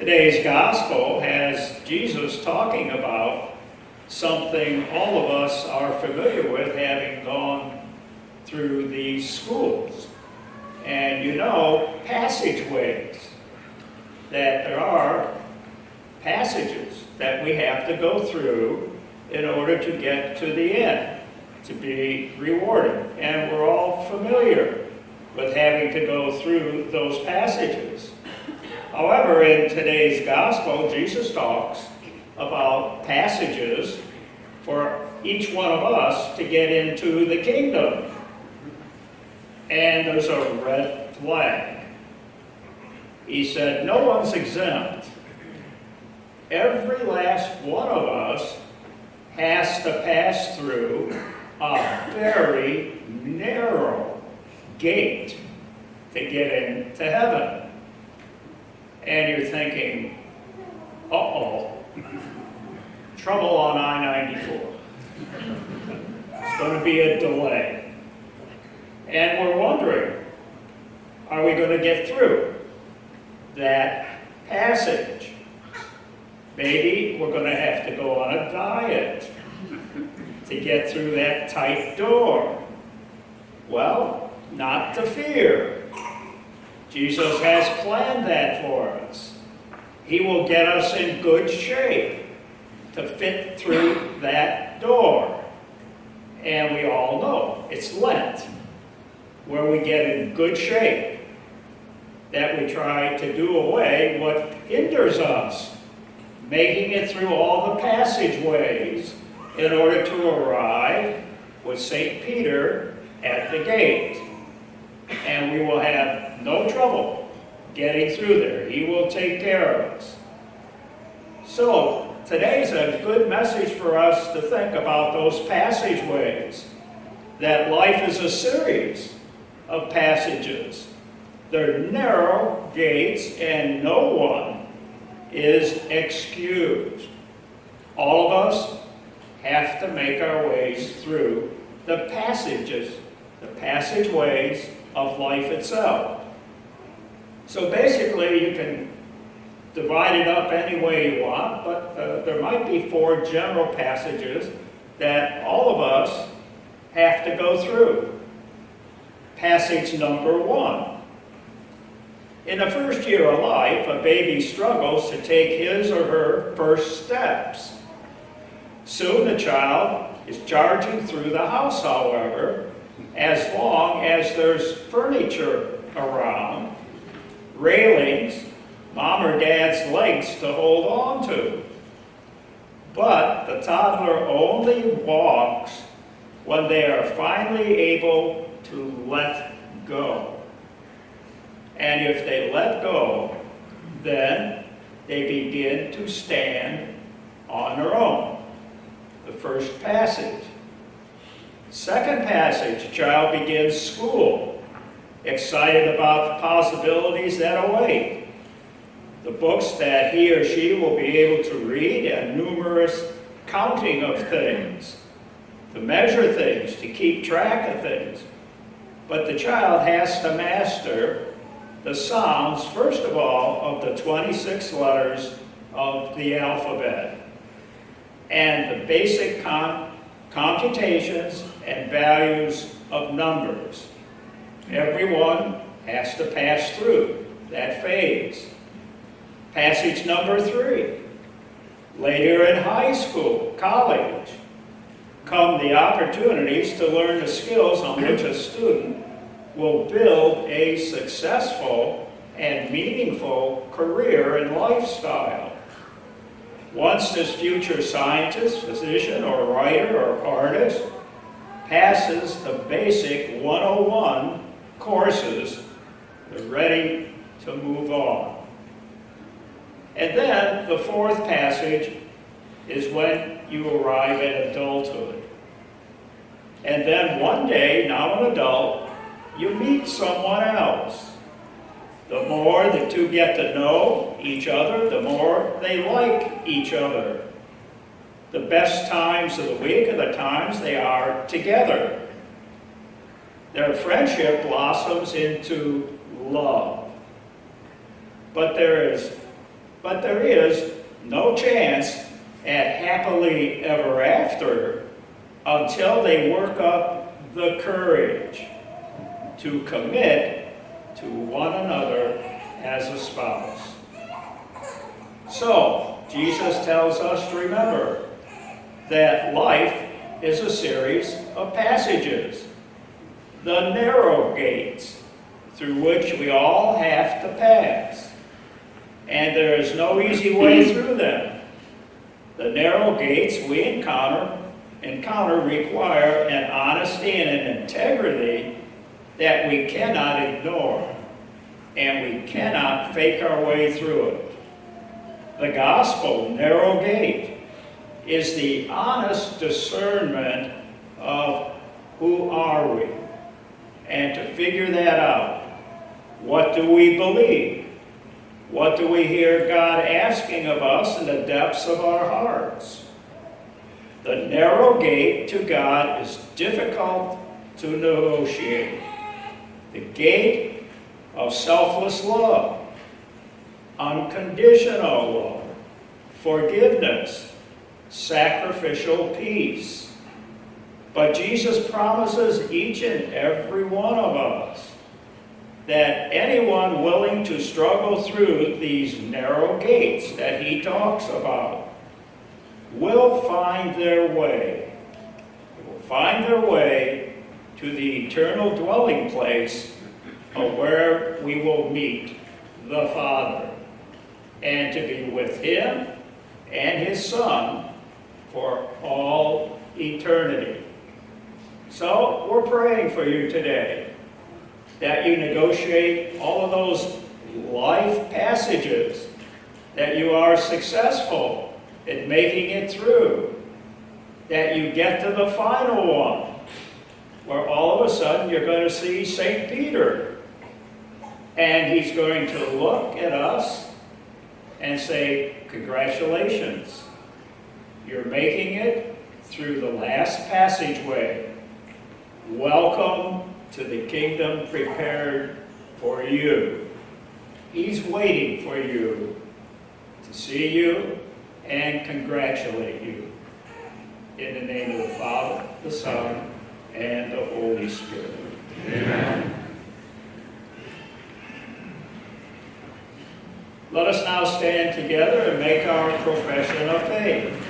Today's gospel has Jesus talking about something all of us are familiar with, having gone through these schools. And you know, passageways, that there are passages that we have to go through in order to get to the end, to be rewarded. And we're all familiar with having to go through those passages. However, in today's gospel, Jesus talks about passages for each one of us to get into the kingdom. And there's a red flag. He said, no one's exempt. Every last one of us has to pass through a very narrow gate to get into heaven. And you're thinking, uh-oh, trouble on I-94. It's going to be a delay. And we're wondering, are we going to get through that passage? Maybe we're going to have to go on a diet to get through that tight door. Well, not to fear. Jesus has planned that for us. He will get us in good shape to fit through that door. And we all know it's Lent, where we get in good shape, that we try to do away what hinders us, making it through all the passageways in order to arrive with St. Peter at the gate. And we will have no trouble getting through there. He will take care of us. So, today's a good message for us to think about those passageways. That life is a series of passages. They're narrow gates, and no one is excused. All of us have to make our ways through the passages, the passageways of life itself. So basically, you can divide it up any way you want, but there might be 4 general passages that all of us have to go through. Passage number 1. In the first year of life, a baby struggles to take his or her first steps. Soon the child is charging through the house, however, as long as there's furniture around, railings, mom or dad's legs to hold on to. But the toddler only walks when they are finally able to let go. And if they let go, then they begin to stand on their own. The first passage. Second passage, a child begins school, excited about the possibilities that await. The books that he or she will be able to read, and numerous counting of things, to measure things, to keep track of things. But the child has to master the sounds, first of all, of the 26 letters of the alphabet, and the basic computations and values of numbers. Everyone has to pass through that phase. Passage number 3. Later in high school, college, come the opportunities to learn the skills on which a student will build a successful and meaningful career and lifestyle. Once this future scientist, physician, or writer, or artist passes the basic 101 courses, they're ready to move on. And then the 4th passage is when you arrive at adulthood. And then one day, now an adult, you meet someone else. The more the two get to know each other, the more they like each other. The best times of the week are the times they are together. Their friendship blossoms into love. But there is But there is no chance at happily ever after until they work up the courage to commit to one another as a spouse. So, Jesus tells us to remember that life is a series of passages, the narrow gates through which we all have to pass. And there is no easy way through them. The narrow gates we encounter require an honesty and an integrity that we cannot ignore, and we cannot fake our way through it. The gospel, narrow gate, is the honest discernment of who are we, and to figure that out. What do we believe? What do we hear God asking of us in the depths of our hearts? The narrow gate to God is difficult to negotiate. The gate of selfless love, unconditional love, forgiveness, sacrificial peace. But Jesus promises each and every one of us that anyone willing to struggle through these narrow gates that he talks about will find their way. They will find their way to the eternal dwelling place of where we will meet the Father, and to be with him and his Son for all eternity. So we're praying for you today that you negotiate all of those life passages, that you are successful in making it through, that you get to the final one, where all of a sudden you're going to see St. Peter, and he's going to look at us and say, congratulations, you're making it through the last passageway. Welcome to the kingdom prepared for you. He's waiting for you to see you and congratulate you. In the name of the Father, the Son, and the Holy Spirit. Amen. Let us now stand together and make our profession of faith.